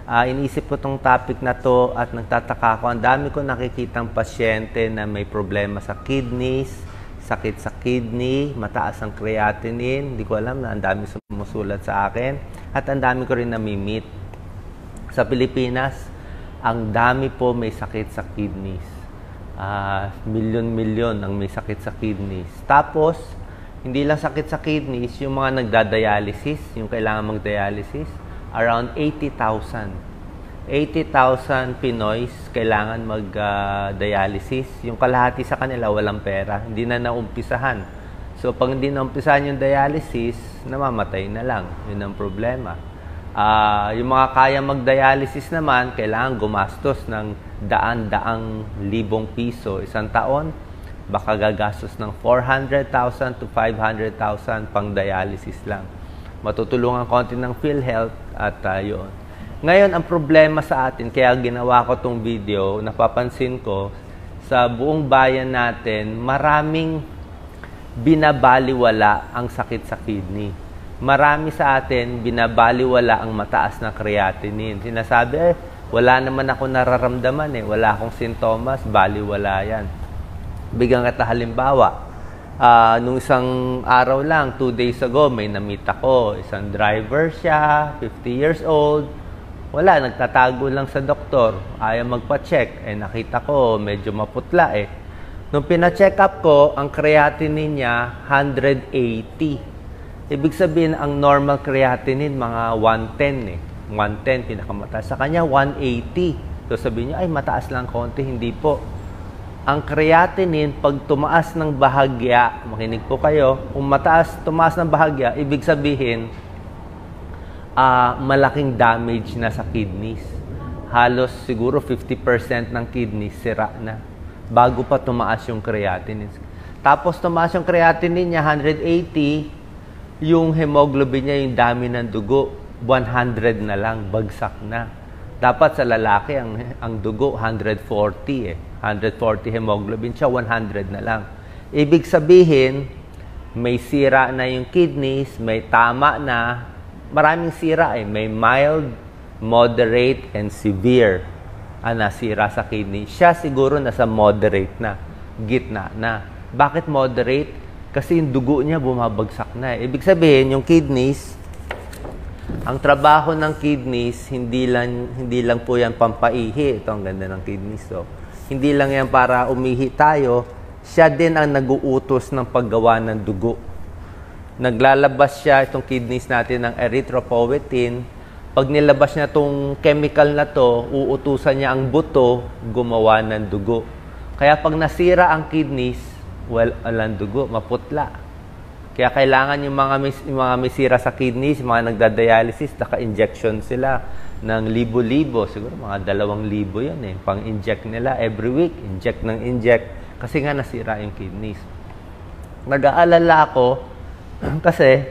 Iniisip ko tong topic na to at nagtataka ko. Ang dami ko nakikitang pasyente na may problema sa kidneys, sakit sa kidney, mataas ang creatinine. Hindi ko alam na ang dami sumusulat sa akin. At ang dami ko rin namimit. Sa Pilipinas, ang dami po may sakit sa kidneys. Milyon-milyon ang may sakit sa kidneys. Tapos, hindi lang sakit sa kidneys, yung mga nagda-dialysis, yung kailangan mag-dialysis, around 80,000. 80,000 Pinoys kailangan mag-dialysis. Yung kalahati sa kanila walang pera. Hindi na naumpisahan. So, pag hindi naumpisahan yung dialysis, namamatay na lang. Yun ang problema. Yung mga kaya mag-dialysis naman, kailangan gumastos ng daan-daang libong piso isang taon. Baka gagastos ng 400,000 to 500,000 pang dialysis lang. Matutulungan konti ng PhilHealth at yun. Ngayon, ang problema sa atin, kaya ginawa ko tong video, napapansin ko, sa buong bayan natin, maraming binabaliwala ang sakit sa kidney. Marami sa atin, binabaliwala ang mataas na creatinine. Sinasabi, wala naman ako nararamdaman wala akong sintomas, baliwala yan. Bigyan kita halimbawa, nung isang araw lang, 2 days ago, may na-meet ako. Isang driver siya, 50 years old. Wala, nagtatago lang sa doktor. Ayaw magpa-check. Nakita ko, medyo maputla Nung pina-check up ko, ang creatinine niya, 180. Ibig sabihin, ang normal creatinine, mga 110 110, pinakamataas. Sa kanya, 180. So sabihin niya, ay, mataas lang konti. Hindi po. Ang creatinine, pag tumaas ng bahagya, makinig po kayo, kung tumaas ng bahagya, ibig sabihin, malaking damage na sa kidneys. Halos siguro 50% ng kidneys sira na bago pa tumaas yung creatinine. Tapos tumaas yung creatinine niya, 180, yung hemoglobin niya, yung dami ng dugo, 100 na lang, bagsak na. Dapat sa lalaki, ang dugo, 140 140 hemoglobin siya, 100 na lang. Ibig sabihin, may sira na yung kidneys, may tama na, maraming sira May mild, moderate, and severe nasira sa kidney. Siya siguro nasa moderate na, gitna na. Bakit moderate? Kasi yung dugo niya bumabagsak na Ibig sabihin, yung kidneys, ang trabaho ng kidneys, hindi lang po yan pampaihi. Ito ang ganda ng kidneys. So, hindi lang yan para umihi tayo. Siya din ang nag-uutos ng paggawa ng dugo. Naglalabas siya, itong kidneys natin, ng erythropoietin. Pag nilabas niya itong chemical na to, uutusan niya ang buto gumawa ng dugo. Kaya pag nasira ang kidneys, walang dugo, maputla. Kaya kailangan yung mga may sira sa kidneys, mga nagda-dialysis, naka-injection sila ng libo-libo. Siguro mga 2,000 yan Pang-inject nila every week. Inject ng inject. Kasi nga nasira yung kidneys. Nag-aalala ako kasi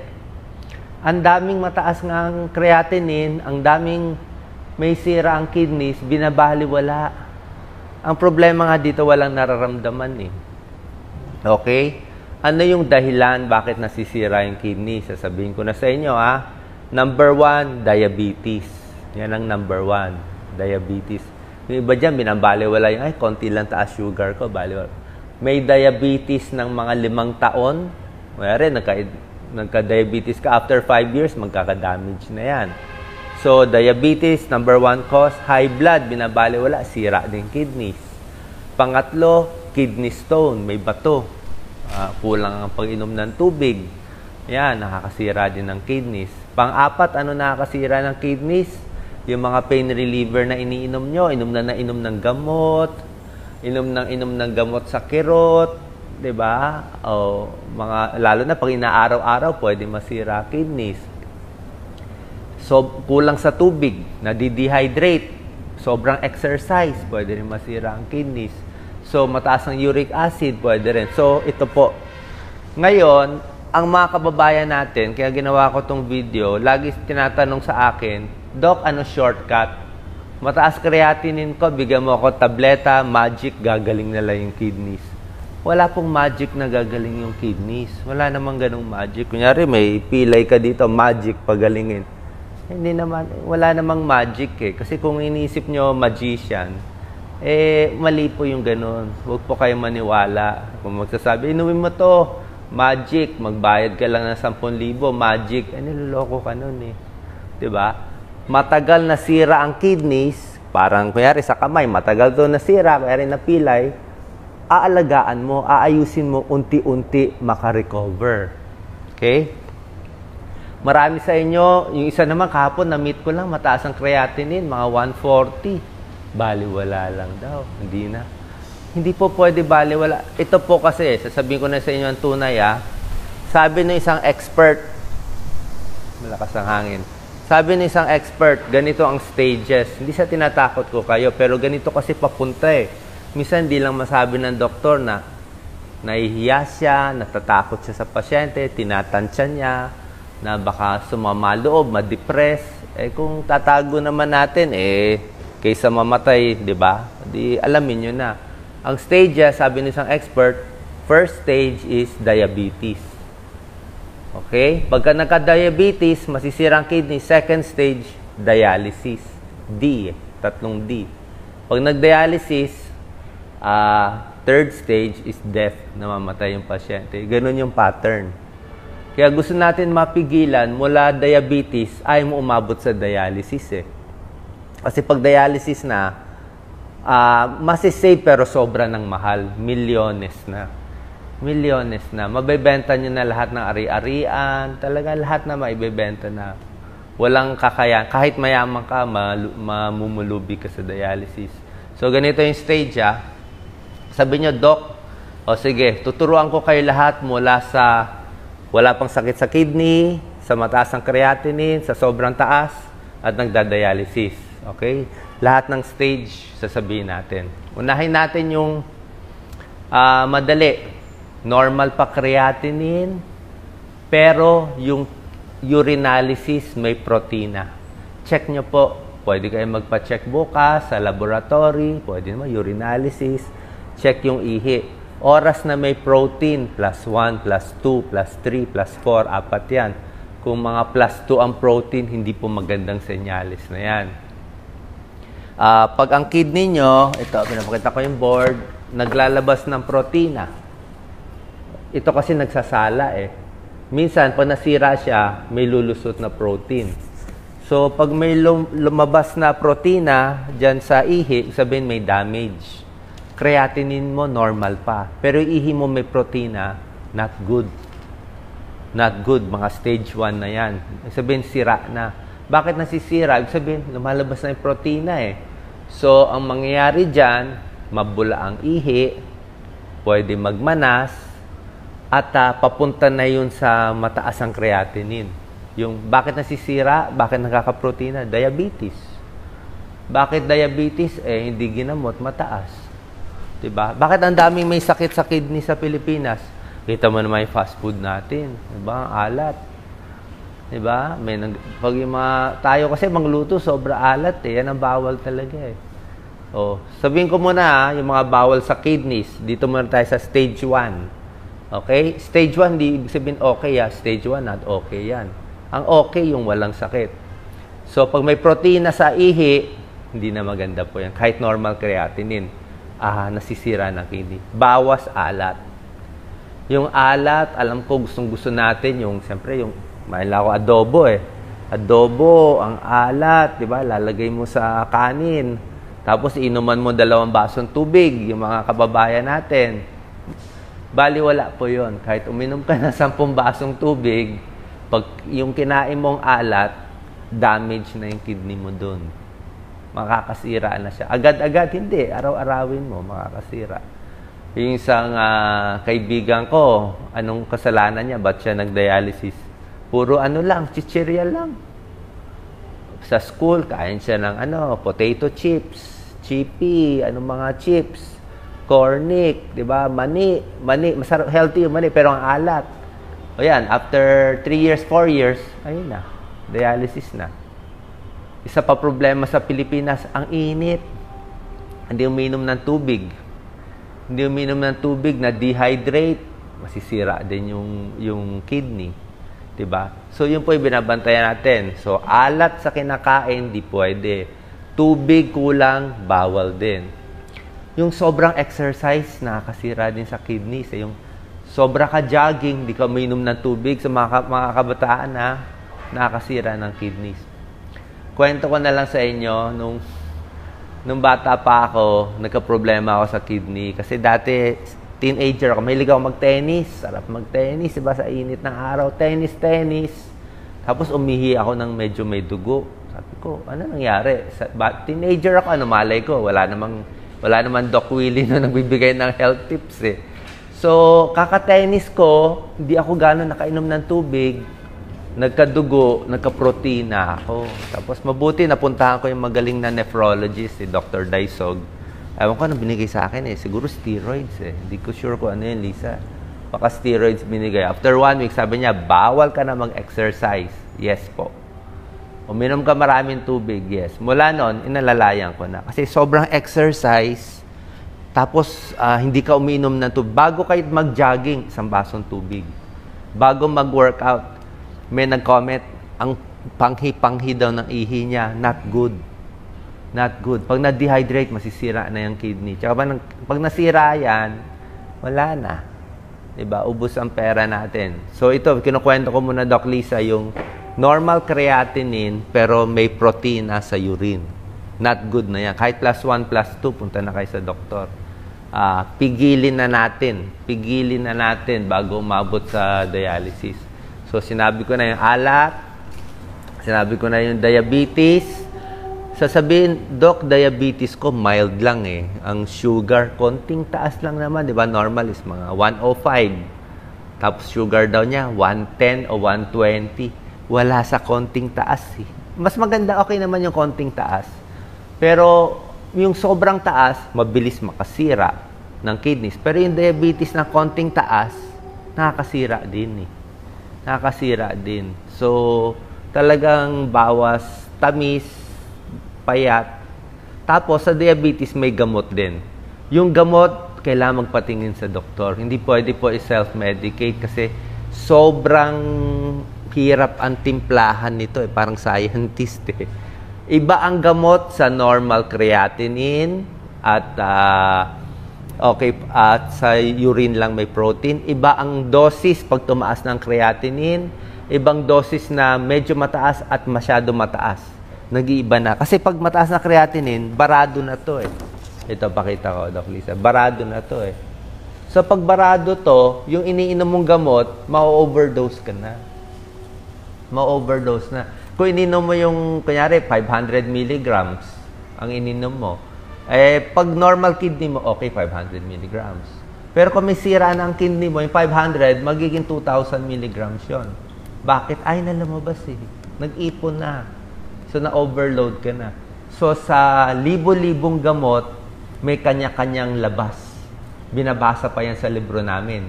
ang daming mataas nga ang creatinine, ang daming may sira ang kidneys, binabaliwala. Ang problema nga dito, walang nararamdaman Okay? Ano yung dahilan bakit nasisira yung kidney? Sasabihin ko na sa inyo, Number 1, diabetes. Yan ang number 1, diabetes. Yung iba dyan, binabaliwala yung, ay, konti lang taas sugar ko, baliwala. May diabetes ng mga 5 taon. Mayroon, nagka-diabetes ka, after 5 years, magkaka-damage na yan. So, diabetes, number 1 cause, high blood, binabaliwala, sira din kidneys. Pangatlo, kidney stone, may bato. Kulang ang pag-inom ng tubig. Yan, nakakasira din ng kidneys. Pang-apat, ano nakakasira ng kidneys? Yung mga pain reliever na iniinom nyo, inom ng gamot, inom ng gamot sa kirot, 'di ba? O lalo na pag inaaraw-araw, pwede masira kidneys. So, kulang sa tubig, nadi-dehydrate, sobrang exercise, pwede rin masira ang kidneys. So, mataas ang uric acid, pwede rin. So, ito po. Ngayon, ang mga kababayan natin, kaya ginawa ko tong video, lagi tinatanong sa akin, Doc, ano shortcut? Mataas creatinine ko, bigyan mo ako tableta, magic, gagaling na lang yung kidneys. Wala pong magic na gagaling yung kidneys. Wala namang ganong magic. Kunyari, may pilay ka dito, magic, pagalingin. Hindi naman, wala namang magic eh. Kasi kung iniisip nyo magician, mali po yung ganun. Huwag po kayo maniwala. Kung magsasabi, inumin mo to, magic, magbayad ka lang ng 10,000, magic. Niloloko ka nun eh. Diba? Matagal nasira ang kidneys, parang kuyari sa kamay, matagal to nasira, kaya rin napilay, aalagaan mo, aayusin mo, unti-unti makarecover. Okay? Marami sa inyo, yung isa naman kahapon, na-meet ko lang, mataas ang creatinine, mga 140. Baliwala lang daw. Hindi na. Hindi po pwede baliwala. Ito po kasi, sasabihin ko na sa inyo ang tunay sabi ng isang expert, malakas ang hangin, sabi ng isang expert, ganito ang stages. Hindi siya tinatakot ko kayo, pero ganito kasi papunta eh. Minsan hindi lang masabi ng doktor na nahihiya siya, natatakot siya sa pasyente, tinatansya niya, na baka sumama loob, ma-depress. Kung tatago naman natin, kaysa mamatay, di ba? Di alamin nyo na. Ang stages, sabi ng isang expert, first stage is diabetes. Okay? Pagka nagka-diabetes, masisira ang kidney. Second stage, dialysis. D, 3 D. Pag nag-dialysis, third stage is death, namamatay yung pasyente. Ganun yung pattern. Kaya gusto natin mapigilan mula diabetes, ay mo umabot sa dialysis eh. Kasi pag dialysis na, masisave pero sobra ng mahal. Milyones na. Milyones na. Mabibenta nyo na lahat ng ari-arian. Talaga lahat na maibibenta na. Walang kakayan. Kahit mayaman ka, mamumulubi ka sa dialysis. So, ganito yung stage Sabi nyo, Doc, o sige, tuturuan ko kayo lahat mula sa wala pang sakit sa kidney, sa mataas ang creatinine, sa sobrang taas, at nagda-dialysis. Okay? Lahat ng stage, sasabihin natin. Unahin natin yung madali. Normal pa creatinine, pero yung urinalysis may protina. Check nyo po. Pwede kayo magpa-check bukas sa laboratory. Pwede naman urinalysis. Check yung ihi. Oras na may protein, +1, +2, +3, +4, 4 yan. Kung mga +2 ang protein, hindi po magandang senyales na yan. Pag ang kidney nyo, ito, pinapakita ko yung board, naglalabas ng protina. Ito kasi nagsasala eh. Minsan, pag nasira siya, may lulusot na protein. So, pag may lumabas na protina dyan sa ihi, sabihin may damage. Creatinine mo, normal pa. Pero ihi mo may protina, not good. Not good. Mga stage 1 na yan. Ibig sabihin, sira na. Bakit nasisira? Ibig sabihin, lumalabas na yung protina eh. So, ang mangyayari dyan, mabula ang ihi, pwede magmanas, at papunta na yun sa mataas ang creatinine. Yung bakit nasisira? Bakit nakakaprotina? Diabetes. Bakit diabetes? Hindi ginamot, mataas. Diba? Bakit ang daming may sakit sa kidney sa Pilipinas? Kita mo naman yung fast food natin. Diba? Ang alat. Diba? Pag yung tayo kasi mangluto, sobra alat eh. Yan ang bawal talaga eh. Sabihin ko muna yung mga bawal sa kidneys. Dito muna tayo sa stage 1. Okay? Stage 1, di ibig sabihin okay Stage 1, not okay yan. Ang okay yung walang sakit. So, pag may protina sa ihi, hindi na maganda po yan. Kahit normal creatinine. Nasisira ng kidney. Bawas alat. Yung alat, alam ko gustong-gusto natin siyempre yung mahila ko adobo eh. Adobo, ang alat, 'di ba? Lalagay mo sa kanin. Tapos inuman mo 2 basong tubig, yung mga kababayan natin. Baliwala po 'yon. Kahit uminom ka ng 10 basong tubig, pag yung kinain mong alat, damage na yung kidney mo doon. Makakasira na siya. Agad-agad, hindi. Araw-arawin mo, makakasira. Yung isang kaibigan ko, anong kasalanan niya? Ba't siya nag-dialysis? Puro chichirya lang. Sa school, kain siya ng potato chips, chippy, mga chips, cornic, di ba? Mani, masarap, healthy yung mani, pero ang alat. O yan, after 3 years, 4 years, ayun na, dialysis na. Isa pa problema sa Pilipinas, ang init. Hindi uminom ng tubig. Hindi uminom ng tubig na dehydrate, masisira din yung kidney. Diba? So, yun po yung binabantayan natin. So, alat sa kinakain, di pwede. Tubig kulang, bawal din. Yung sobrang exercise, nakakasira din sa kidneys. Yung sobra ka jogging, di ka uminom ng tubig sa mga kabataan na nakakasira ng kidneys. Kwento ko na lang sa inyo, nung bata pa ako, nagka-problema ako sa kidney. Kasi dati, teenager ako, mahilig ako mag-tennis. Sarap mag-tennis, diba? Sa init ng araw, tennis. Tapos umihi ako ng medyo may dugo. Sabi ko, ano nangyari? Teenager ako, ano malay ko? Wala namang Doc Willie na nagbibigay ng health tips eh. So, kaka-tennis ko, hindi ako gano'n nakainom ng tubig. Nagkadugo, nagka-protina ako. Tapos mabuti, napuntahan ko yung magaling na nephrologist, si Dr. Daisog. Ewan ko anong binigay sa akin eh. Siguro steroids eh. Hindi ko sure kung ano yun, Lisa. Baka steroids binigay. After 1 week, sabi niya, bawal ka na mag-exercise. Yes po. Uminom ka maraming tubig. Yes. Mula noon, inalalayan ko na. Kasi sobrang exercise, tapos hindi ka uminom ng tubig. Bago kayo mag-jogging, isang basong tubig. Bago mag-workout, may nag-comment, ang panghi-panghi daw ng ihi niya, not good. Not good. Pag na-dehydrate, masisira na yung kidney. Tsaka pag nasira yan, wala na. Diba? Ubus ang pera natin. So ito, kinukwento ko muna, Doc Lisa, yung normal creatinine, pero may protein sa urine. Not good na yan. Kahit +1, +2, punta na kayo sa doktor. Pigilin na natin bago umabot sa dialysis. So sinabi ko na yung alat, sinabi ko na yung diabetes. Sasabihin, Doc, diabetes ko, mild lang eh. Ang sugar, konting taas lang naman. Di ba? Normal is mga 105. Tapos sugar daw niya, 110 o 120. Wala sa konting taas eh. Mas maganda, okay naman yung konting taas. Pero yung sobrang taas, mabilis makasira ng kidneys. Pero yung diabetes na konting taas, nakakasira din eh. Nakakasira din. So, talagang bawas tamis, payat. Tapos, sa diabetes, may gamot din. Yung gamot, kailangan magpatingin sa doktor. Hindi pwede po i-self-medicate kasi sobrang hirap ang timplahan nito. Parang scientist eh. Iba ang gamot sa normal creatinine at sa urine lang may protein. Iba ang dosis pag tumaas ng creatinine. Ibang dosis na medyo mataas at masyado mataas. Nag-iiba na. Kasi pag mataas na creatinine, barado na to eh. Ito, pakita ko, Doc Lisa. Barado na to eh. So, pag barado to, yung iniinom mong gamot, ma-overdose ka na. Ma-overdose na. Kung ininom mo yung, kunyari, 500 milligrams ang ininom mo, eh, pag normal kidney mo, okay, 500 milligrams. Pero kung may sira na ang kidney mo, yung 500, magiging 2,000 milligrams yun. Bakit? Ay, nalamabas eh. Nag-ipon na. So, na-overload ka na. So, sa libo-libong gamot, may kanya-kanyang labas. Binabasa pa yan sa libro namin.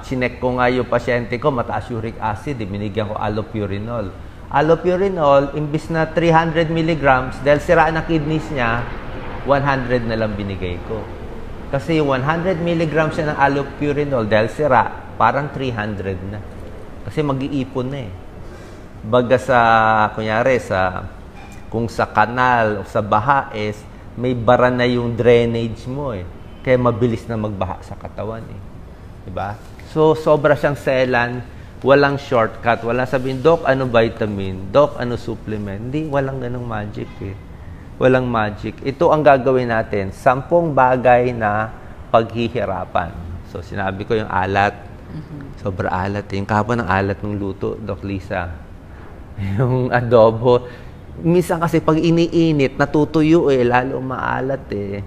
Chinek ko nga yung pasyente ko, mataas uric acid, binigyan ko allopurinol. Allopurinol, imbis na 300 milligrams, dahil sira na kidneys niya, 100 na lang binigay ko. Kasi yung 100 milligrams siya ng allopurinol, dahil sira, parang 300 na. Kasi mag-iipon na eh. Baga sa, kunyari, kung sa kanal o sa baha is, may bara na yung drainage mo eh. Kaya mabilis na magbaha sa katawan eh. Diba? So, sobra siyang selan, walang shortcut, walang sabihin, Doc, ano vitamin? Doc, ano supplement? Hindi, walang ganong magic eh. Walang magic. Ito ang gagawin natin, 10 bagay na paghihirapan. So, sinabi ko yung alat. Sobra alat eh. Yung kahapon ng alat ng luto, Doc Lisa. Yung adobo. Minsan kasi pag iniinit, natutuyo eh, lalo maalat eh.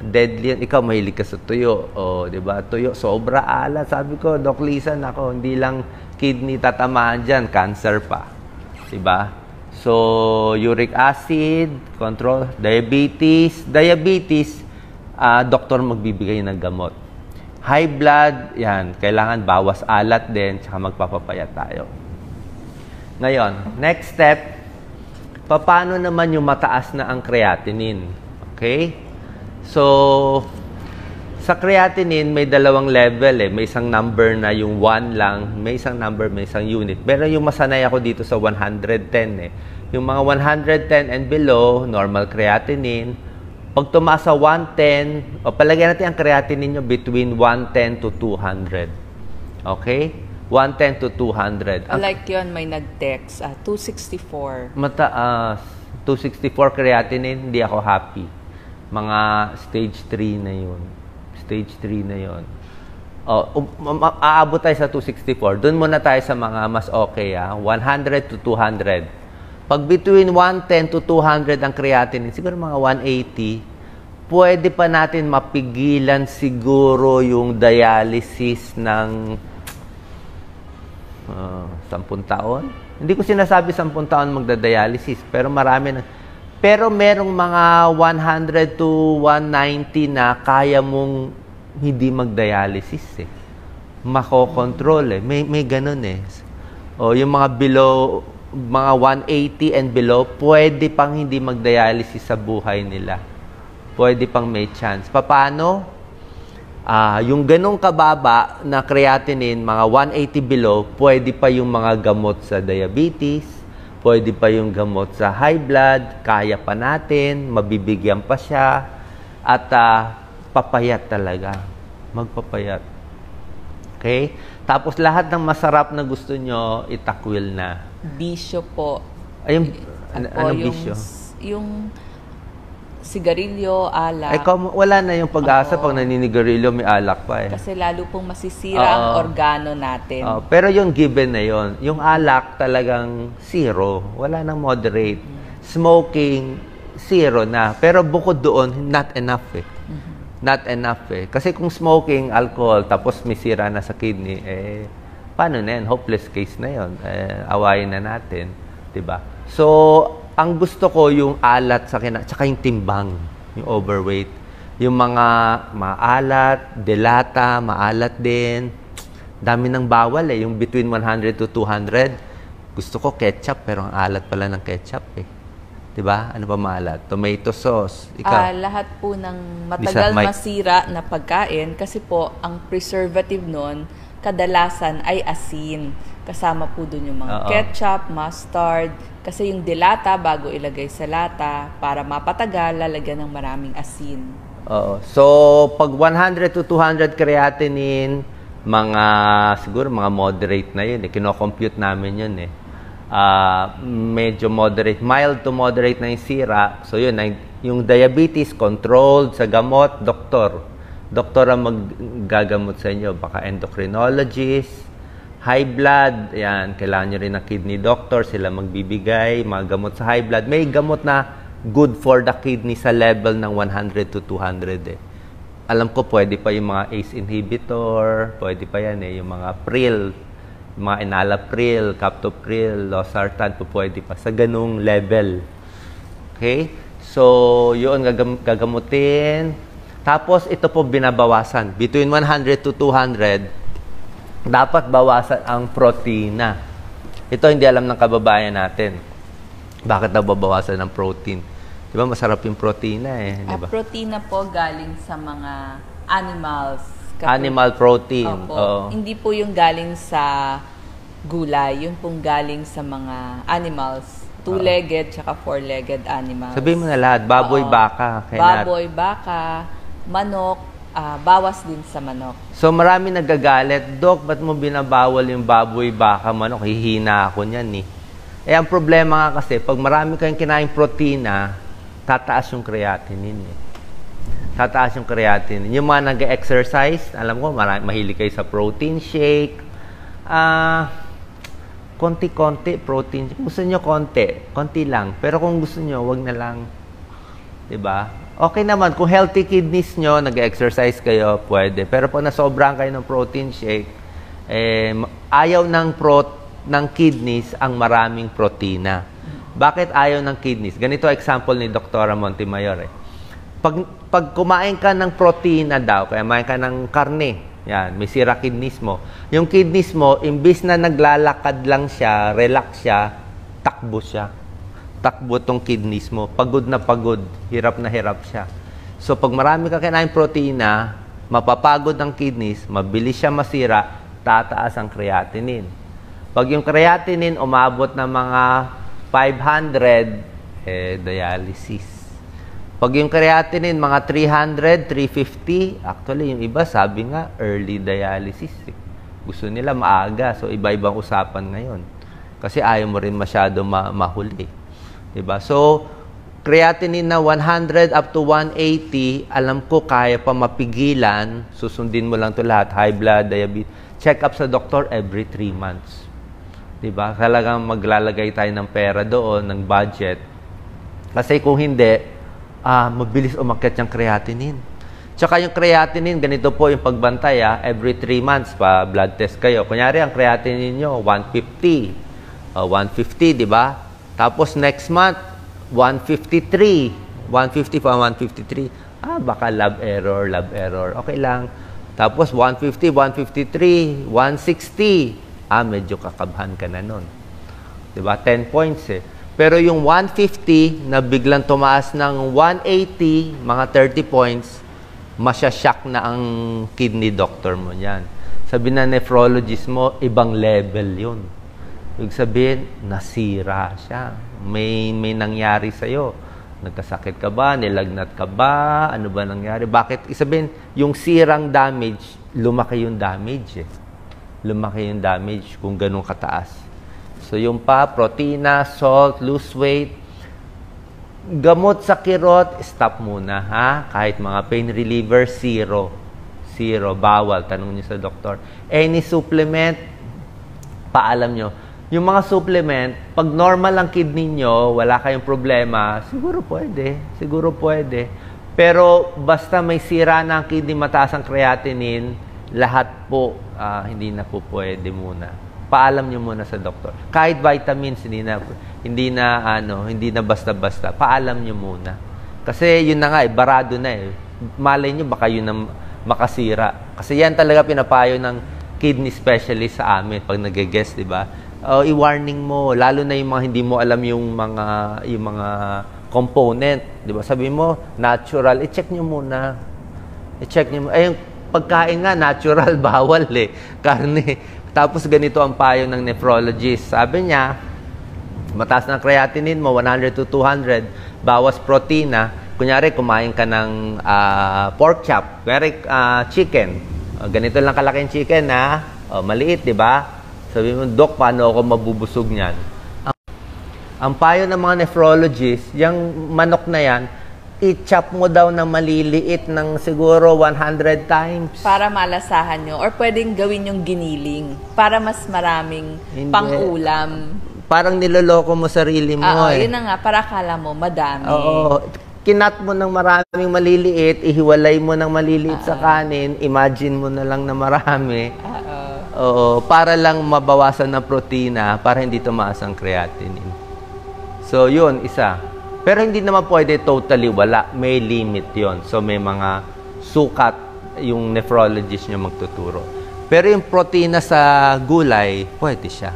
Deadly yan. Ikaw, mahilig ka sa tuyo. O, di ba? Tuyo, sobra alat. Sabi ko, Doc Lisa, nako, hindi lang kidney tatamaan dyan, cancer pa. Di ba? So, uric acid, control, diabetes. Diabetes, doktor magbibigay ng gamot. High blood, yan, kailangan bawas alat din, tsaka magpapapayat tayo. Ngayon, next step, paano naman yung mataas na ang creatinine? Okay? So, Sa creatinine, may dalawang level eh. May isang number na yung 1 lang, may isang number, may isang unit. Pero yung masanay ako dito sa 110 eh. Yung mga 110 and below, normal creatinine. Pag tumaas sa 110, o palagyan natin ang creatinine nyo between 110 to 200. Okay? 110 to 200. Like yun, may nag-text, 264. Mataas. 264 creatinine, hindi ako happy. Mga stage 3 na yun. Stage 3 na yun. Aabot tayo sa 264. Doon muna tayo sa mga mas okay. 100 to 200. Pag between 110 to 200 ang creatinine, siguro mga 180, pwede pa natin mapigilan siguro yung dialysis ng 10 taon. Hindi ko sinasabi 10 taon magda-dialysis, pero marami na. Pero merong mga 100 to 190 na kaya mong hindi mag-dialysis eh. Makokontrol eh. May ganun eh. O yung mga below, mga 180 and below, pwede pang hindi mag-dialysis sa buhay nila. Pwede pang may chance. Paano? Yung ganong kababa na creatinine, mga 180 below, pwede pa yung mga gamot sa diabetes, pwede pa yung gamot sa high blood, kaya pa natin, mabibigyan pa siya, at papayat talaga. Magpapayat. Okay? Tapos lahat ng masarap na gusto nyo, itakwil na. Bisyo po. Ay, anong bisyo? Yung sigarilyo, alak. Wala na yung pag-asa pag naninigarilyo, may alak pa eh. Kasi lalo pong masisira ang organo natin. Pero yung given na yon, yung alak talagang zero. Wala nang moderate. Smoking, zero na. Pero bukod doon, not enough eh. Not enough eh. Kasi kung smoking, alcohol, tapos may sira na sa kidney, paano na yan? Hopeless case na yon. Awayin na natin. Diba? So, ang gusto ko yung alat sa tsaka yung timbang, yung overweight. Yung mga maalat, delata, maalat din. Dami ng bawal eh. Yung between 100 to 200. Gusto ko ketchup, pero ang alat pala ng ketchup eh. Diba? Ano ba maalat? Tomato sauce. Ikaw? Lahat po ng matagal masira na pagkain kasi po ang preservative nun kadalasan ay asin. Kasama po dun yung mga ketchup, mustard. Kasi yung delata bago ilagay sa lata para mapatagal, lalagyan ng maraming asin. So, pag 100 to 200 creatinine, siguro mga moderate na yun. Kino-compute namin yun eh. Medyo moderate, mild to moderate na yung sira. So yun, yung diabetes controlled sa gamot, doktor ang maggagamot sa inyo, baka endocrinologist. High blood, yan, kailangan nyo rin ng kidney doctor, sila magbibigay, mga gamot sa high blood. May gamot na good for the kidney sa level ng 100 to 200 eh. Alam ko pwede pa yung mga ACE inhibitor, pwede pa yan eh, yung mga Pril, mga enalapril, captopril, losartan, pwede pa sa ganung level. Okay? So, yun gagamutin. Tapos, ito po binabawasan. Between 100 to 200, dapat bawasan ang protina. Ito hindi alam ng kababayan natin. Bakit daw babawasan ng protein? Di ba masarap yung protina eh? Di ba? Protina po galing sa mga animals. Animal protein. Hindi po yung galing sa gulay. Yun pong galing sa mga animals. Two-legged tsaka four-legged animals. Sabihin mo na lahat. Baboy, baka. Baboy, baka, manok, bawas din sa manok. So marami nagagalit, Dok, ba't mo binabawal yung baboy, baka, manok? Hihina ako niyan eh. Ang problema nga kasi, pag marami kayong kinain protina, tataas yung creatinine eh. Tataas yung creatinine. Yung mga nag-exercise, alam ko, mahilig kayo sa protein shake. Konti-konti protein. Kung gusto nyo konti lang. Pero kung gusto nyo, wag na lang. Diba? Okay naman, kung healthy kidneys nyo, nag-exercise kayo, pwede. Pero pag nasobrang kayo ng protein shake, ayaw ng kidneys ang maraming protina. Bakit ayaw ng kidneys? Ganito example ni Dr. Montemayor eh. Pag kumain ka ng protina daw, kaya kumain ka ng karne, yan, may sira kidneys mo. Yung kidneys mo, imbis na naglalakad lang siya, relax siya, takbo siya. Takbo tong kidneys mo. Pagod na pagod, hirap na hirap siya. So, pag marami ka kinain protina, mapapagod ang kidneys, mabilis siya masira, tataas ang creatinine. Pag yung creatinine umabot ng mga 500, dialysis. Pag yung creatinine, mga 300, 350, actually, yung iba, sabi nga, early dialysis. Gusto nila maaga. So, iba-ibang usapan ngayon. Kasi ayaw mo rin masyado mahuli. Diba? So, creatinine na 100 up to 180, alam ko kaya pa mapigilan. Susundin mo lang to lahat. High blood, diabetes. Check up sa doktor every 3 months. Diba? Talagang maglalagay tayo ng pera doon, ng budget. Kasi kung hindi, mabilis umakyat yung creatinine. Tsaka yung creatinine, ganito po yung pagbantay. Every 3 months pa, blood test kayo. Kunyari, ang creatinine nyo, 150. 150, di ba? Tapos next month, 153. 150 pa, 153. Baka lab error. Okay lang. Tapos 150, 153, 160. Medyo kakabhan ka na nun. Diba? 10 points eh. Pero yung 150 na biglang tumaas ng 180, mga 30 points, masya-shock na ang kidney doctor mo yan. Sabi na nephrologist mo, ibang level yun. Ibig sabihin, nasira siya. May nangyari sa'yo. Nagkasakit ka ba? Nilagnat ka ba? Ano ba nangyari? Bakit? Isabihin, yung sirang damage, lumaki yung damage eh. Lumaki yung damage kung ganun kataas. So, yung protina, salt, lose weight, gamot sa kirot, stop muna, ha? Kahit mga pain reliever, zero. Bawal. Tanong niyo sa doktor. Any supplement, paalam nyo. Yung mga supplement, pag normal ang kidney nyo, wala kayong problema, siguro pwede. Pero, basta may sira na ang kidney, mataas ang creatinine, lahat po, hindi na po pwede muna. Paalam nyo muna sa doktor. Kahit vitamins, hindi na basta-basta. Paalam nyo muna. Kasi yun na nga, barado na eh. Malay nyo, baka yun ang makasira. Kasi yan talaga pinapayo ng kidney specialist sa amin pag nag-guest, di ba? I-warning mo, lalo na yung mga hindi mo alam yung mga component, di ba? Sabi mo, natural, i-check nyo muna. Yung pagkain nga, natural, bawal eh. Karne. Tapos ganito ang payo ng nephrologist. Sabi niya, mataas ng creatinine mo, 100 to 200, bawas protina. Kunyari, kumain ka ng pork chop. Kunyari, chicken. Ganito lang kalaking chicken, maliit, di ba? Sabi mo, Dok, paano ako mabubusog niyan? Ang payo ng mga nephrologist, yung manok na yan, i-chop mo daw na maliliit ng siguro 100 times. Para malasahan nyo. Or pwedeng gawin yung giniling. Para mas maraming pang-ulam. Parang niloloko mo sarili mo eh. Yun na nga. Para akala mo, madami. Oo. Kinat mo ng maraming maliliit, ihiwalay mo ng maliliit sa kanin, imagine mo na lang na marami. Oo. Para lang mabawasan ng protina, para hindi tumaas ang creatinine. So, yun, isa. Pero hindi naman pwede totally wala. May limit yon. So, may mga sukat yung nephrologist nyo magtuturo. Pero yung protina sa gulay, pwede siya.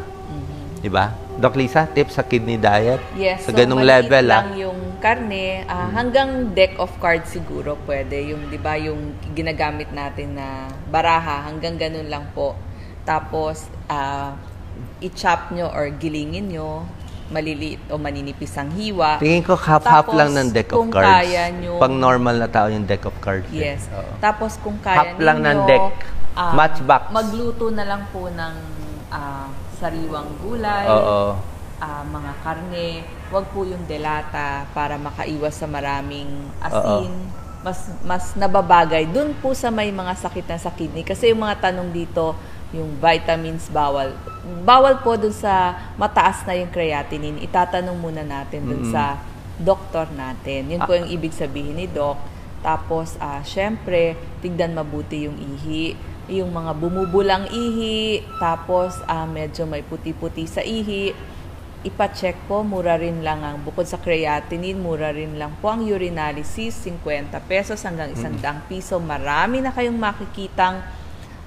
Diba? Doc Lisa, tips sa kidney diet? Yes. Sa ganung level, lang yung karne. Hanggang deck of cards siguro pwede. Yung, diba, yung ginagamit natin na baraha, hanggang ganun lang po. Tapos, i-chop nyo or gilingin nyo. Maliliit o maninipis ang hiwa. Tingin ko half-half lang ng deck of cards. Nyo, pang normal na tao yung deck of cards. Yes. Tapos kung kaya half lang ng deck. Matchbox. Magluto na lang po ng sariwang gulay, mga karne. Huwag po yung delata para makaiwas sa maraming asin. Mas nababagay. Doon po sa may mga sakit na sa kidney. Kasi yung mga tanong dito, yung vitamins, bawal. Bawal po dun sa mataas na yung creatinine. Itatanong muna natin dun sa doktor natin. Yun po yung ibig sabihin ni Doc. Tapos, syempre, tignan mabuti yung ihi. Yung mga bumubulang ihi, tapos medyo may puti-puti sa ihi. Ipa-check po, mura rin lang ang, bukod sa creatinine, mura rin lang po ang urinalysis, 50 pesos hanggang 100 piso. Marami na kayong makikitang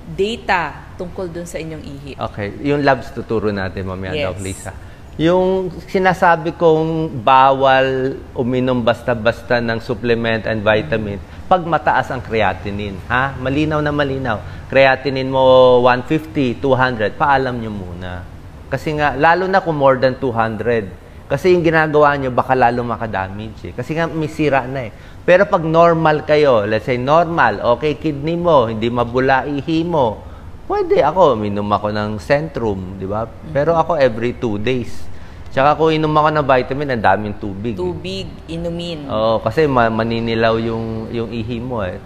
data tungkol dun sa inyong ihi. Okay. Yung labs tuturo natin mamaya, Doc Lisa. Yung sinasabi kong bawal uminom basta-basta ng supplement and vitamin, pag mataas ang creatinine, ha? Malinaw na malinaw. Creatinine mo 150, 200, paalam nyo muna. Kasi nga, lalo na kung more than 200. Kasi yung ginagawa nyo, baka lalo makadamage. Kasi nga, may sira na eh. Pero pag normal kayo, let's say normal, okay, kidney mo, hindi mabula ihi mo, pwede ako, minom ako ng Centrum, di ba? Pero ako every 2 days. Tsaka kung inom ako ng vitamin, ang daming tubig. Tubig, inumin. Oo, kasi maninilaw yung ihi mo eh.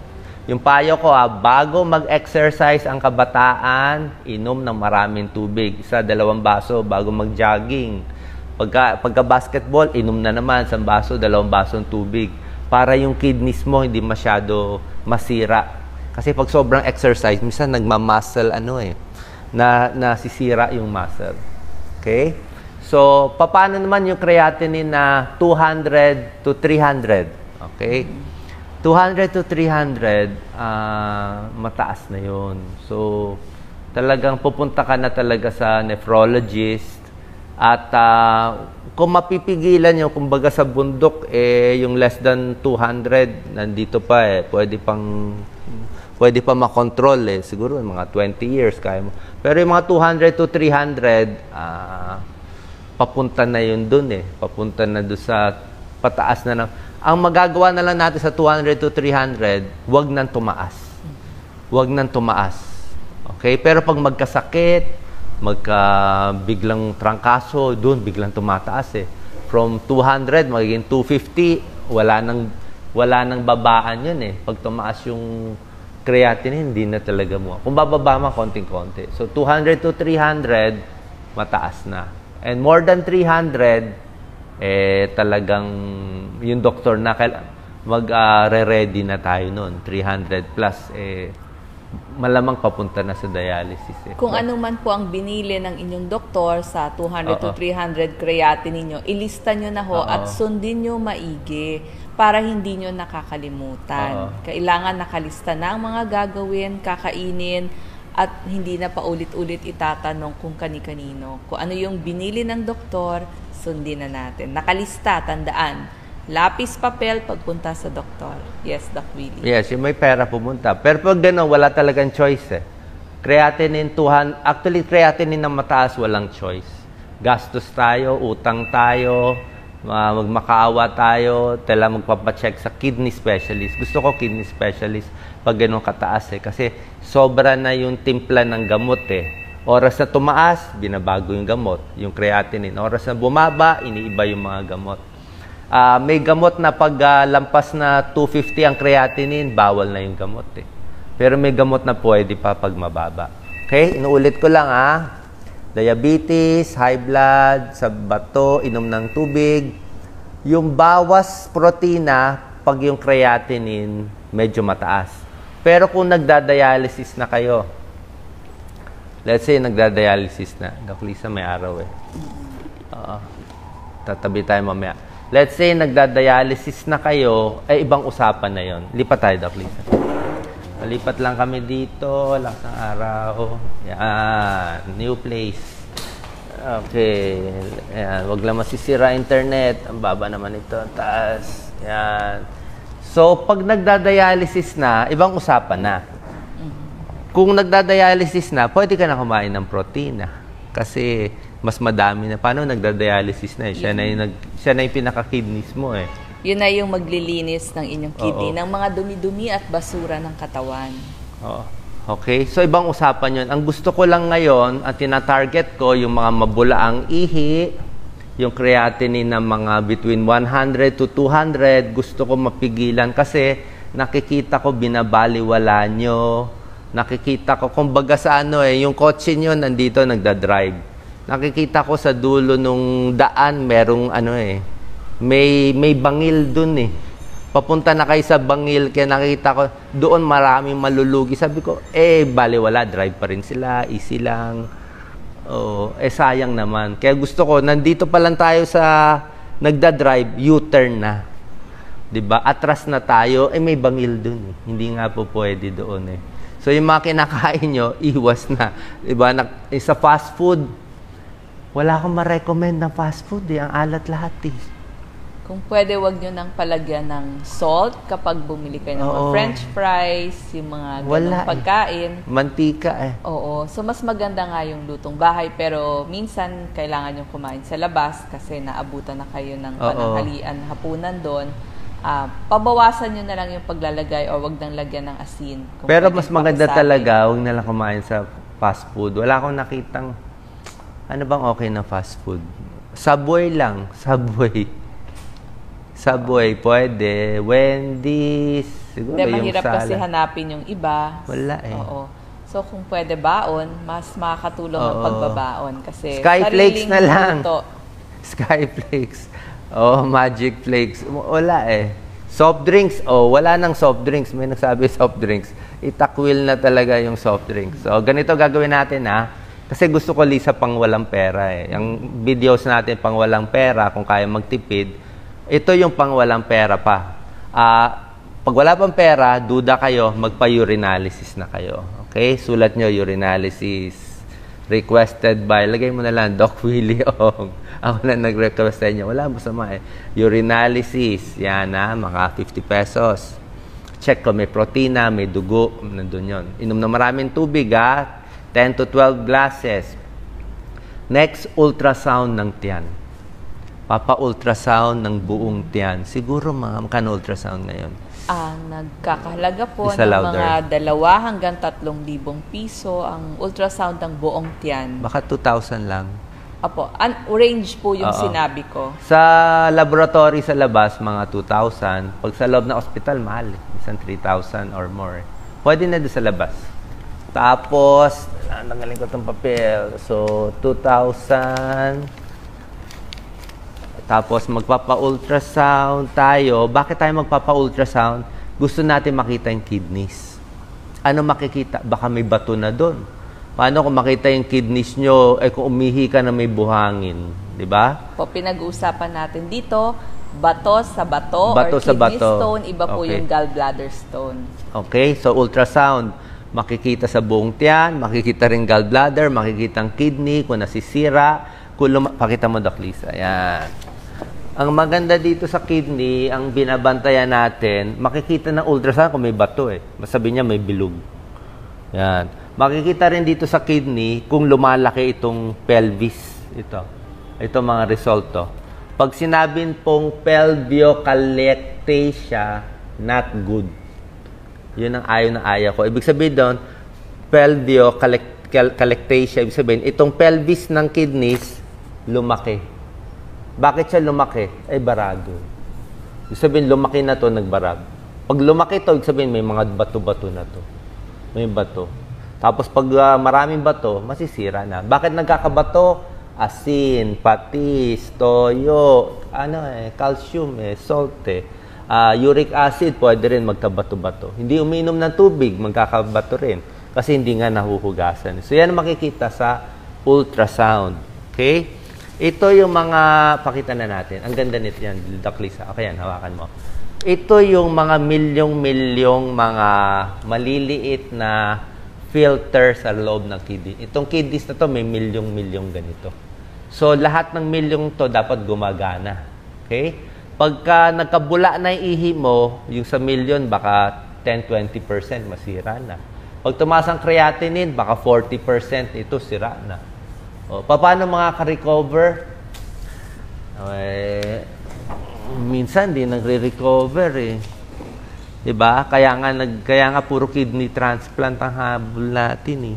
Yung payo ko bago mag-exercise ang kabataan, inom ng maraming tubig. 1-2 baso bago mag-jogging. Pagka-basketball, inom na naman 1 baso, 2 basong tubig. Para yung kidneys mo hindi masyado masira. Kasi pag sobrang exercise, minsan nagma-muscle nasisira yung muscle. Okay? So, paano naman yung creatinine na 200 to 300? Okay? 200 to 300, mataas na yun. So, talagang pupunta ka na talaga sa nephrologist. At kung mapipigilan nyo, kumbaga sa bundok, yung less than 200, nandito pa pwede pa makontrol siguro mga 20 years kaya mo. Pero yung mga 200 to 300 papunta na yun dun papunta na doon sa pataas na ang magagawa na lang natin sa 200 to 300 wag nang tumaas. Okay, pero pag magkasakit, biglang trangkaso, dun biglang tumataas from 200 magiging 250, wala nang babaan yun pag tumaas yung creatinine, hindi na talaga mo. Kung bababa man, konting-konti. So, 200 to 300, mataas na. And more than 300, talagang yung doktor na mag-ready na tayo noon. 300 plus, malamang papunta na sa dialysis. Kung ano man po ang binili ng inyong doktor sa 200 to 300 creatinine nyo, ilista nyo na at sundin nyo maigi para hindi nyo nakakalimutan. Kailangan nakalista na ang mga gagawin, kakainin, at hindi na paulit-ulit itatanong kung kani-kanino. Kung ano yung binili ng doktor, sundin na natin. Nakalista, tandaan. Lapis, papel, pagpunta sa doktor. Yes, Doc Willie. Yes, yung may pera pumunta. Pero pag gano'n, wala talagang choice Creatinine 200, actually creatinine na mataas, walang choice. Gastos tayo, utang tayo, magmakaawa tayo, magpapacheck sa kidney specialist. Gusto ko kidney specialist pag gano'n kataas kasi sobra na yung timpla ng gamot Oras na tumaas, binabago yung gamot, yung creatinine. Oras na bumaba, iniiba yung mga gamot. May gamot na pag lampas na 250 ang creatinine, bawal na yung gamot Pero may gamot na pwede pa pag mababa. Okay, inuulit ko lang diabetes, high blood, sa bato, inom ng tubig. Yung bawas protina, pag yung creatinine, medyo mataas. Pero kung nagda-dialysis na kayo, let's say nagda-dialysis na, Doc Lisa, may araw tatabi tayo mamaya. Let's say nagda-dialysis na kayo, ibang usapan na yon. Lipat tayo, Doc Lisa. Malipat lang kami dito, lakas ng araw. Yan, new place. Okay. Yan, wag lang masisira internet. Ang baba naman ito, taas. Yan. So, pag nagda-dialysis na, ibang usapan na. Kung nagda-dialysis na, pwede ka na kumain ng protina. Kasi mas madami na. Paano nagda-dialysis na Siya na yung pinaka-kidneys mo Yun na yung maglilinis ng inyong kidney, ng mga dumi-dumi at basura ng katawan. Okay? So, ibang usapan yun. Ang gusto ko lang ngayon, ang tina-target ko, yung mga mabulaang ihi, yung creatinine na mga between 100 to 200, gusto ko mapigilan kasi nakikita ko binabaliwala nyo. Nakikita ko, kumbaga sa yung kotse nyo nandito nagda-drive. Nakikita ko sa dulo nung daan, merong may bangil dun Papunta na kayo sa bangil, kaya nakita ko, doon maraming malulugi. Sabi ko, baliwala, drive pa rin sila, easy lang. Sayang naman. Kaya gusto ko, nandito pa lang tayo sa nagda-drive, U-turn na. Diba? Atras na tayo, may bangil dun. Hindi nga po pwede doon So, yung mga kinakain nyo, iwas na. Diba? Sa fast food, Wala akong ma-recommend ng fast food eh. Ang alat lahat eh. Kung pwede, wag nyo nang palagyan ng salt kapag bumili kayo ng mga french fries, yung mga ganong pagkain. Mantika eh. Oo. So, mas maganda nga yung lutong bahay. Pero minsan, kailangan yung kumain sa labas kasi naabutan na kayo ng pananghalian, hapunan doon. Pabawasan nyo na lang yung paglalagay o wag nang lagyan ng asin. Pero mas maganda talaga, wag na lang kumain sa fast food. Wala akong nakitang, ano bang okay na fast food? Subway lang. Subway, pwede. Wendy's. Siguro yung mahirap sala. kasi hanapin yung iba. Wala eh. Oo. So, kung pwede baon, mas makakatulong ang pagbabaon. Kasi Skyflakes na lang. Luto. Skyflakes. Magic Flakes. Wala eh. Soft drinks. Wala nang soft drinks. May nagsabi soft drinks. Itakwil na talaga yung soft drinks. So, ganito gagawin natin Kasi gusto ko Lisa pang walang pera eh. Yung videos natin pang walang pera, kung kaya magtipid, ito yung pang walang pera pa. Pag wala pang pera, duda kayo, magpa-urinalysis na kayo. Okay? Sulat nyo, urinalysis. Requested by, lagay mo na lang, Doc Willie Ong. Ako na nag-request sa inyo. Wala, masama eh. Urinalysis. Yan mga 50 pesos. Check ko, may protina, may dugo. Nandun yun. Inom na maraming tubig 10 to 12 glasses. Next, ultrasound ng tiyan. Papa-ultrasound ng buong tiyan. Siguro magkano ultrasound ngayon? Nagkakahalaga po ng mga 2,000 hanggang 3,000 piso ang ultrasound ng buong tiyan. Baka 2,000 lang. Apo, range po yung sinabi ko. Sa laboratory sa labas, mga 2,000. Pag sa loob ng ospital, mahal. Isang 3,000 or more. Pwede na doon sa labas. Tapos, nanggaling ko itong papel. So, 2,000. Tapos, magpapa-ultrasound tayo. Bakit tayo magpapa-ultrasound? Gusto natin makita yung kidneys. Ano makikita? Baka may bato na doon. Paano kung makita yung kidneys nyo, kung umihi ka na may buhangin? Diba? Pinag-uusapan natin dito, bato sa bato or sa kidney bato. Stone. Iba po yung gallbladder stone. Okay, so ultrasound. Makikita sa buong tiyan, makikita rin gallbladder, makikita ang kidney, kung nasisira. Pakita mo, Doc Lisa. Ayan. Ang maganda dito sa kidney, ang binabantayan natin, makikita ng ultrasound kung may bato Masabi niya may bilog. Yan. Makikita rin dito sa kidney kung lumalaki itong pelvis. Ito mga resulto. Pag sinabing pong pelviocalectasia, not good. Yun ang ayaw na ayaw ko. Ibig sabihin doon, pelviocalectasia, ibig sabihin, itong pelvis ng kidneys, lumaki. Bakit siya lumaki? Barado. Ibig sabihin, lumaki na to, nagbarag. Pag lumaki to, ibig sabihin, may mga bato-bato na to. May bato. Tapos pag maraming bato, masisira na. Bakit nagkakabato? Asin, patis, toyo, calcium, salt uric acid, pwede rin magkabato-bato. Hindi uminom ng tubig, magkakabato rin. Kasi hindi nga nahuhugasan. So yan makikita sa ultrasound. Okay? Ito yung mga, pakita na natin. Ang ganda nito yan, Doc Lisa. Okay yan, hawakan mo. Ito yung mga milyong-milyong mga maliliit na filter sa loob ng kidney. Itong kidneys na to may milyong-milyong ganito. So, lahat ng milyong to dapat gumagana. Okay? Pagka nagkabula na yung ihi mo, yung sa milyon, baka 10-20% masira na. Pag tumaas ang creatinine, baka 40% ito sira na. Paano makaka-recover? Minsan, di nagre-recover Diba? Kaya nga puro kidney transplant ang habol natin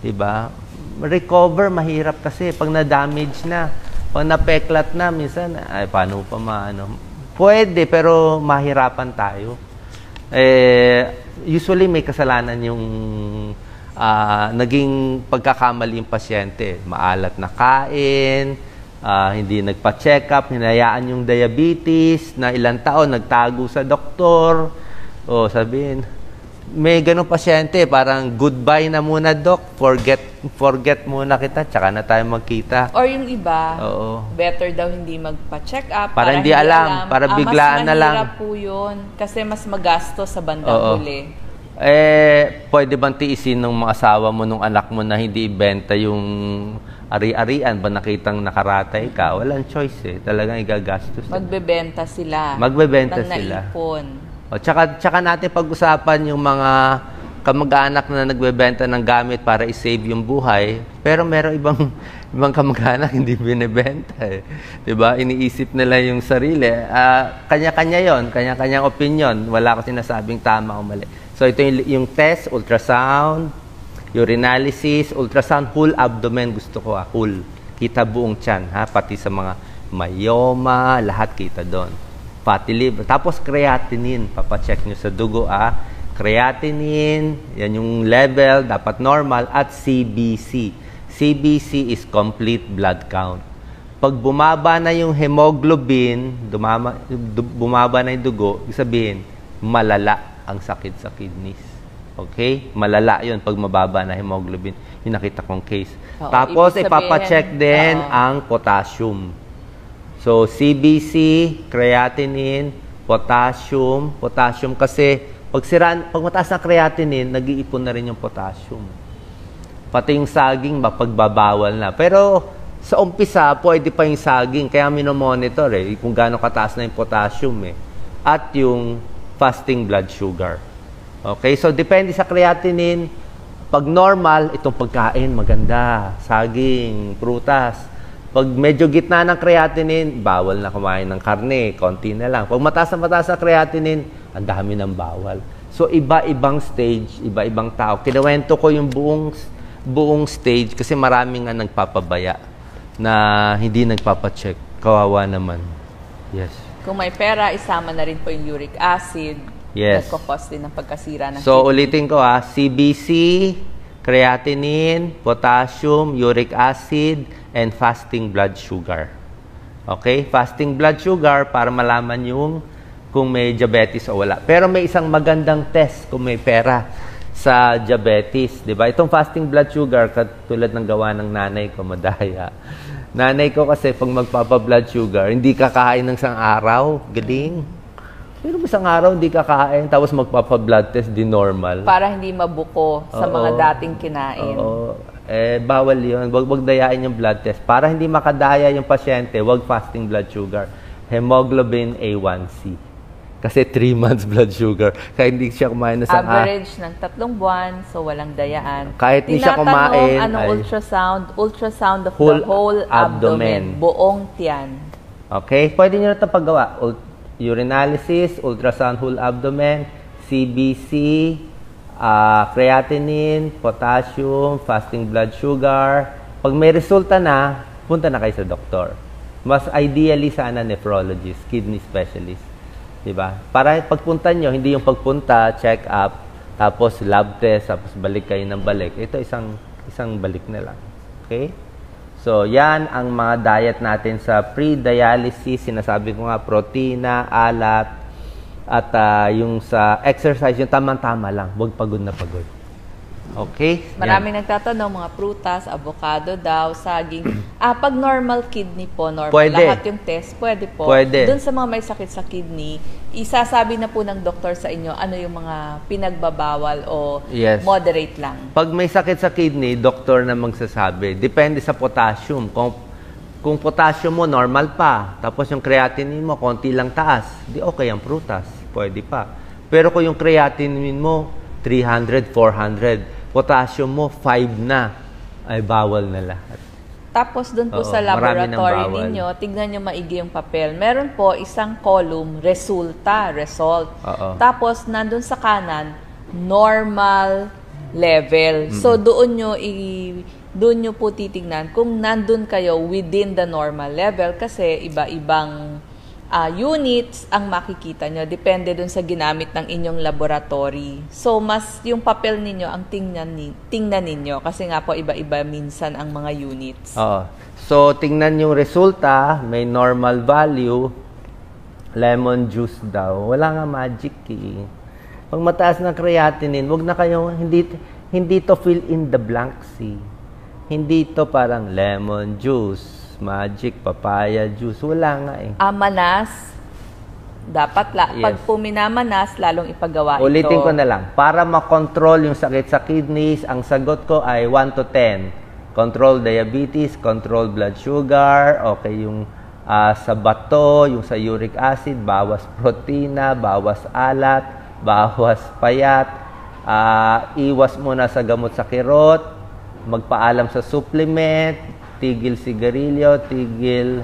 Diba? Recover, mahirap kasi pag na-damage na. Pag napeklat na, minsan, paano pa maano? Pwede, pero mahirapan tayo. Usually, may kasalanan yung naging pagkakamali yung pasyente. Maalat na kain, hindi nagpa-check up, hinayaan yung diabetes, na ilang taon, nagtago sa doktor. Sabihin, may ganong pasyente, parang goodbye na muna, Doc. Forget muna kita, tsaka na tayo magkita. Or yung iba, better daw hindi magpa-check up. Para hindi alam, para biglaan na lang. Mas mahirap po yun, kasi mas magasto sa bandang huli. Pwede bang tiisin ng mga asawa mo, nung anak mo na hindi ibenta yung ari-arian ba nakitang nakaratay ka? Walang choice eh. Talagang igagastos. Magbebenta sila. Magbebenta ng sila. Naipon. Tsaka natin pag-usapan yung mga kamag-anak na nagbebenta ng gamit para i-save yung buhay, pero meron ibang kamag-anak hindi binebenta eh. 'Di ba? Iniisip nila yung sarili. Kanya-kanya 'yon, kanya-kanyang opinion. Wala ko sinasabing tama o mali. So ito yung test, ultrasound, urinalysis, ultrasound, whole abdomen gusto ko whole. Kita buong tiyan, pati sa mga myoma, lahat kita doon. Fatty liver. Tapos creatinine, papacheck nyo sa dugo creatinine, yan yung level, dapat normal, at CBC. CBC is complete blood count. Pag bumaba na yung hemoglobin, bumaba na yung dugo, ibig sabihin, malala ang sakit sa kidneys. Okay? Malala yun pag mababa na hemoglobin. Yung nakita kong case. Tapos, ipapacheck din ang potassium. So, CBC, creatinine, potassium. Potassium kasi, pag mataas na creatinine, nag-iipon na rin yung potassium. Pati yung saging, mapagbabawal na. Pero sa umpisa, pwede pa yung saging. Kaya minomonitor kung gaano kataas na yung potassium At yung fasting blood sugar. Okay? So, depende sa creatinine. Pag normal, itong pagkain, maganda. Saging, prutas. Pag medyo gitna ng creatinine, bawal na kumain ng karne. Konti na lang. Pag mataas na creatinine, ang dami ng bawal. So, iba-ibang stage, iba-ibang tao. Kinuwento ko yung buong stage kasi maraming nga nagpapabaya na hindi nagpapacheck. Kawawa naman. Yes. Kung may pera, isama na rin po yung uric acid. Yes. Nagkakos din ng pagkasira ng So, ulitin ko CBC, creatinine, potassium, uric acid, and fasting blood sugar. Okay? Fasting blood sugar para malaman yung kung may diabetes o wala. Pero may isang magandang test kung may pera sa diabetes. Diba? Itong fasting blood sugar, katulad ng gawa ng nanay ko, madaya. Nanay ko kasi pag magpapa-blood sugar, hindi kakain ng isang araw. Galing. Pero isang araw hindi kakain, tapos magpapa-blood test, di normal. Para hindi mabuko sa mga dating kinain. Oo. Bawal yun. Wag dayain yung blood test. Para hindi makadaya yung pasyente, wag fasting blood sugar. Hemoglobin A1C. Kasi 3 months blood sugar. Kaya hindi siya kumain na sa average ng 3 buwan, so walang dayaan. Kahit hindi siya kumain. Anong ultrasound of the whole abdomen. Buong tiyan. Okay? Pwede nyo na ito paggawa. Urinalysis, ultrasound whole abdomen, CBC, creatinine, potassium, fasting blood sugar. Pag may resulta na, punta na kayo sa doktor. Mas ideally sana nephrologist, kidney specialist. Diba? Para pagpunta nyo, hindi yung pagpunta, check up, tapos lab test, tapos balik kayo ng balik. Ito isang balik na lang. Okay? So, yan ang mga diet natin sa pre-dialysis. Sinasabi ko nga, protina, alat, at yung sa exercise, yung tamang-tama lang. Huwag pagod na pagod. Okay? Maraming nagtatanong, mga prutas, avocado daw, saging. Pag normal kidney po, normal pwede. Lahat yung test, pwede po. Pwede. Doon sa mga may sakit sa kidney, isasabi na po ng doktor sa inyo ano yung mga pinagbabawal o moderate lang. Pag may sakit sa kidney, doktor na magsasabi. Depende sa potassium. Kung potassium mo normal pa, tapos yung creatinine mo konti lang taas, di okay ang prutas. Pwede pa. Pero kung yung creatinine mo 300, 400, potassium mo 5 na, ay bawal na lahat. Tapos doon po sa laboratory ninyo, tignan nyo maigi yung papel. Meron po isang column, result. Tapos nandun sa kanan, normal level. So doon nyo po titignan kung nandun kayo within the normal level kasi iba-ibang units ang makikita nyo. Depende dun sa ginamit ng inyong laboratory. So, mas yung papel ninyo ang tingnan ninyo. Kasi nga po, iba-iba minsan ang mga units. So, tingnan yung resulta. May normal value. Lemon juice daw. Wala nga magic Pag mataas ng creatinine, wag na kayong, hindi to fill in the blanks Hindi to parang lemon juice, magic, papaya juice. Wala nga Manas, Dapat pag puminamanas, lalong ipagawa Ulitin ko na lang. Para makontrol yung sakit sa kidneys, ang sagot ko ay 1 to 10. Control diabetes, control blood sugar, okay yung sa bato, yung sa uric acid, bawas protina, bawas alat, bawas payat, iwas muna sa gamot sa kirot, magpaalam sa supplement, tigil sigarilyo, tigil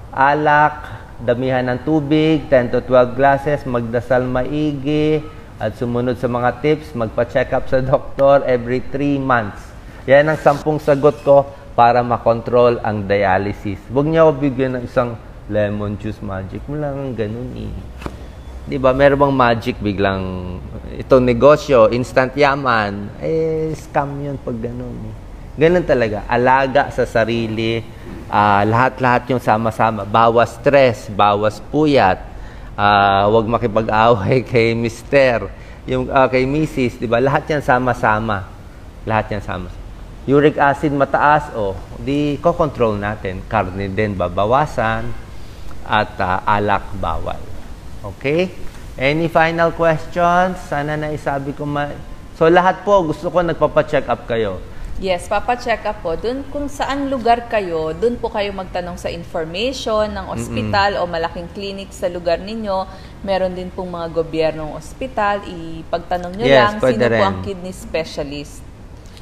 alak, damihan ng tubig, 10 to 12 glasses, magdasal maigi, at sumunod sa mga tips, magpa-check up sa doktor every 3 months. Yan ang 10 sagot ko para makontrol ang dialysis. Huwag niyo ako bigyan ng isang lemon juice magic. Mo lang ganun eh. Diba, meron bang magic biglang itong negosyo, instant yaman, scam yun pag ganun eh. Ganun talaga. Alaga sa sarili, lahat-lahat yung sama-sama. Bawas stress, bawas puyat, huwag makipag-away kay mister, yung kay misis, di ba? Lahat yan sama-sama. Lahat yan sama-sama. Uric acid mataas, di ko-control natin. Karne din babawasan at alak bawal. Okay? Any final questions? Sana naisabi ko So lahat po, gusto ko nagpapa-check up kayo. Yes, papa-check up po. Doon kung saan lugar kayo, doon po kayo magtanong sa information ng ospital o malaking clinic sa lugar ninyo. Meron din pong mga gobyernong ospital. Ipagtanong nyo lang sino po ang kidney specialist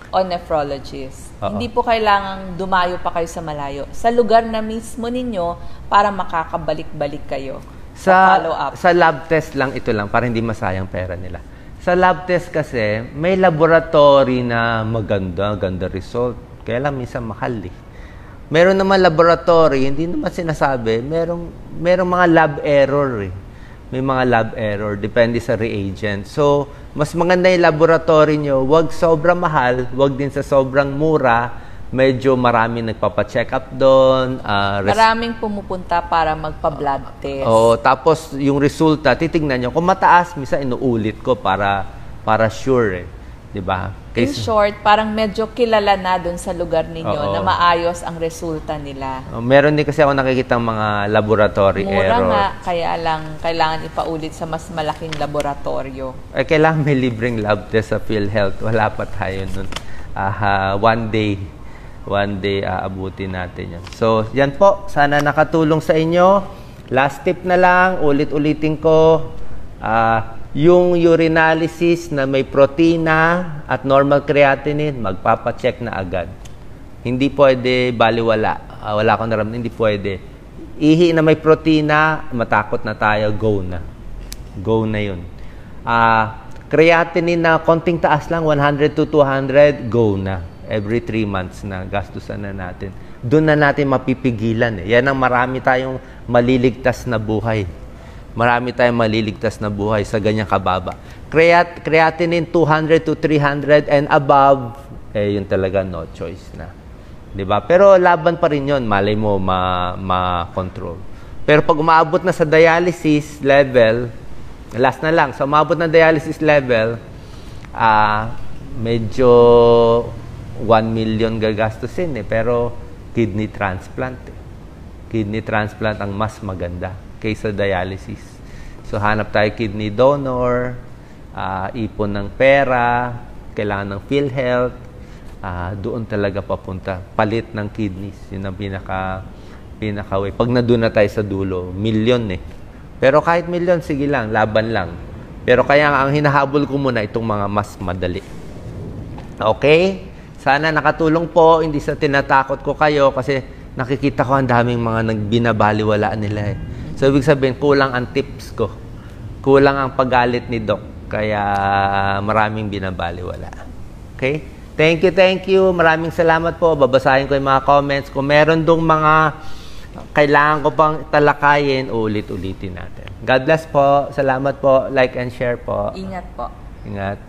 o nephrologist. Hindi po kailangang dumayo pa kayo sa malayo. Sa lugar na mismo ninyo para makakabalik-balik kayo sa follow-up. Sa lab test lang ito lang para hindi masayang pera nila. Sa lab test kasi, may laboratory na maganda result. Kaya lang minsan mahal eh. Meron naman laboratory, hindi naman sinasabi, merong mga lab error eh. May mga lab error, depende sa reagent. So, mas maganda yung laboratory nyo, wag sobrang mahal, wag din sa sobrang mura. Medyo marami nagpapa-check up doon. Maraming pumupunta para magpa-blood test. Tapos yung resulta, titignan nyo. Kung mataas, minsan inuulit ko para sure eh. Diba? In short, parang medyo kilala na doon sa lugar ninyo na maayos ang resulta nila. Meron din kasi ako nakikita mga laboratory error. Mura nga, kaya lang kailangan ipaulit sa mas malaking laboratorio. Kailangan may libreng lab test sa PhilHealth. Wala pa tayo nun. One day aabutin natin yan. So, yan po. Sana nakatulong sa inyo. Last tip na lang, ulit-ulitin ko. Yung urinalysis na may protina at normal creatinine, magpapacheck na agad. Hindi pwede baliwala. Wala akong naramdaman, hindi pwede. Ihi na may protina, matakot na tayo, go na. Go na yun. Creatinine na konting taas lang, 100 to 200, go na. Every 3 months na, gastusan na natin. Doon na natin mapipigilan eh. Yan ang marami tayong maliligtas na buhay. Marami tayong maliligtas na buhay sa ganyang kababa. Creatinine 200 to 300 and above, yun talaga no choice na. Diba? Pero laban pa rin yun, malay mo ma-control. Pero pag umaabot na sa dialysis level, last na lang, sa umabot na dialysis level, medyo 1 million gagastusin eh. Pero kidney transplant eh. Kidney transplant ang mas maganda kaysa dialysis. So hanap tayo kidney donor, ipon ng pera, kailangan ng PhilHealth, doon talaga papunta. Palit ng kidneys. Yun ang pinaka-way. Pag nadun na tayo sa dulo, milyon eh. Pero kahit milyon, sige lang, laban lang. Pero kaya ang hinahabol ko muna itong mga mas madali. Okay? Sana nakatulong po, hindi sa tinatakot ko kayo kasi nakikita ko ang daming mga nagbinabaliwala nila eh. So, ibig sabihin, kulang ang tips ko. Kulang ang paggalit ni Doc. Kaya maraming binabaliwala. Okay? Thank you. Maraming salamat po. Babasahin ko yung mga comments. Kung meron dong mga kailangan ko pang talakayin, ulit-ulitin natin. God bless po. Salamat po. Like and share po. Ingat po. Ingat.